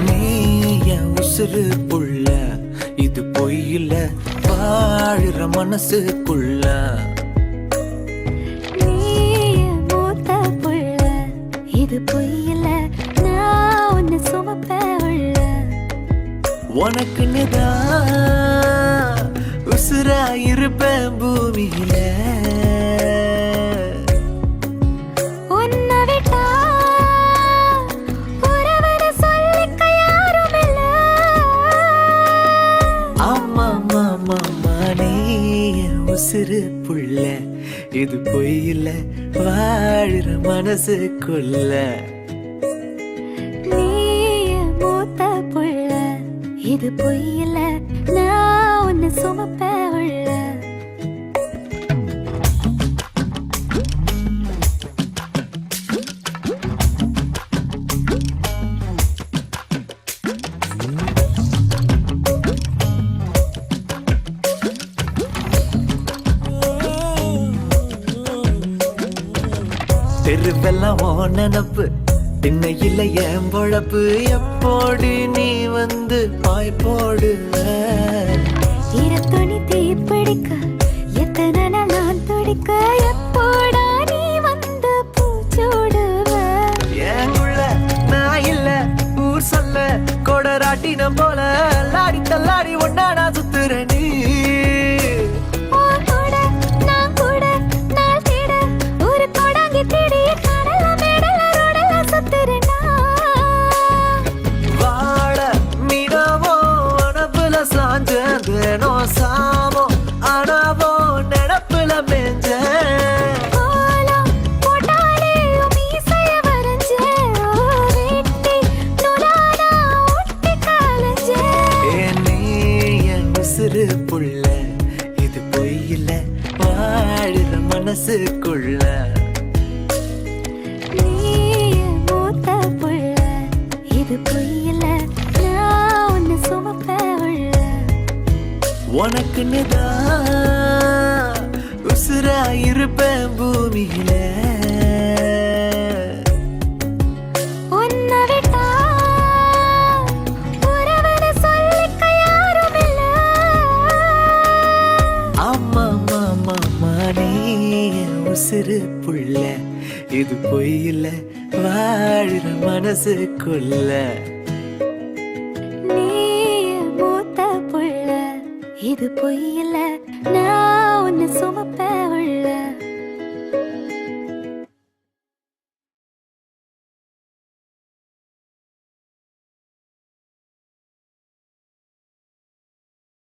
நீ என் உசுறு புள்ள, இது பொய்யில வாழுற மனசுக்குள்ள. நீ என் மூத்த புள்ள, இது பொய்யில நான் உன்னை சுமப்ப உள்ள. உனக்குன்னுதான் உசுரா இருப்பேன் பூமியில. உன்னை விட்டா உறவுன்னு சொல்லிக்க யாரும் இல்ல. ஆமா மாமா நீ என் உசுறு புள்ள, இது பொய்யில வாழுற மனசுக்குள்ள. நீ என் மூத்த புள்ள, இது பொய்யில நான் உன்னை சுமப்ப உள்ள. தெருவெல்லாம் ஓ நினப்பு, திண்ணையில என் பொழப்பு. எப்போடு நீ வந்து பாய் போடுவ? ஈரத்துணி தீப்பிடிக்க எத்தனை நாள் நான் துடிக்க. எப்போடா நீ வந்து பூச்சூடுவ? ஏங்குள்ள நான் இல்ல ஊர் சொல்ல, கொடராட்டினம் போல லாடி தள்ளாடி ஒன்னா நான் சுத்துற. நீ உன் கூட நான் கூட நாள் தேட ஒரு கொடாங்கி தேடி கடல மேடல ரோடல சுத்துறேனா. வாழ மீனவோ அனப்புல சாஞ்சேனோ, சாமோ அனவோ நினப்புல மேஞ்ச. கோலம் போட்டாலே உன் மீசைய வரைஞ்சேன். வெட்டி நுலானா ஒட்டி கலைஞ்சேன். நீ என் உசுறு புள்ள, இது பொய்யில வாழுற மனசுக்குள்ள. நீ என் மூத்த புள்ள, இது பொய்யில நான் உன்னை சுமப்ப உள்ள. உனக்குன்னுதான் உசுரா இருப்பேன் பூமியில. உன்னை விட்டா உறவுன்னு சொல்லிக்க யாரும் இல்ல. ஆமா மாமா நீ என் உசுறு புள்ள, இது பொய்யில வாழுற மனசுக்குள்ள. நீ என் மூத்த புள்ள, இது பொய்யில நான் உன்னை சுமப்ப